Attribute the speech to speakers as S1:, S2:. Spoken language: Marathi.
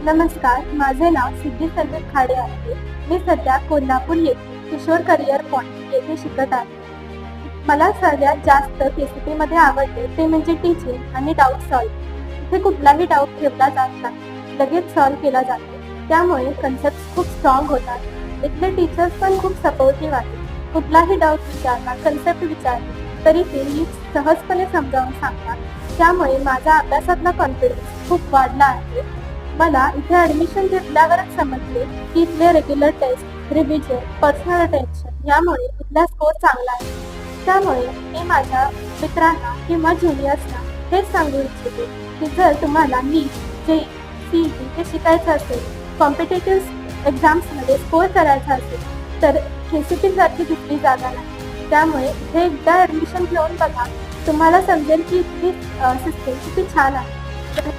S1: नमस्कार, माझे नाव सिद्धी संदीप खाडे आहे. मी सध्या कोल्हापूर येथे किशोर करिअर पॉइंट येथे शिकत आहे. मला सगळ्यात जास्त KCP मध्ये आवडते ते म्हणजे टीचिंग आणि डाऊट सॉल्व. इथे कुठलाही डाऊट ठेवला जात नाही, लगेच सॉल्व केला जातो. त्यामुळे कन्सेप्ट खूप स्ट्रॉंग होतात. इथले टीचर्स पण खूप सपोर्टिव्ह आहेत. कुठलाही डाऊट विचारला, कन्सेप्ट विचारली तरी ते नीट सहजपणे समजावून सांगतात. त्यामुळे माझा अभ्यासातला कॉन्फिडन्स खूप वाढला आहे. मला इथे ॲडमिशन घेतल्यावरच समजले की इथले regular test, revision, personal attention यामुळे इथला स्कोर चांगला आहे. त्यामुळे मी माझ्या मित्रांना किंवा ज्युनियर्सना हेच सांगू इच्छिते की जर तुम्हाला नीट, JEE, CET हे शिकायचं असेल, कॉम्पिटेटिव्ह एक्झाम्समध्ये स्कोर करायचा असेल तर KCP सारखी दुसरी जागा नाही. त्यामुळे इथे एकदा ॲडमिशन घेऊन बघा, तुम्हाला समजेल की इथली सिस्टीम किती छान आहे.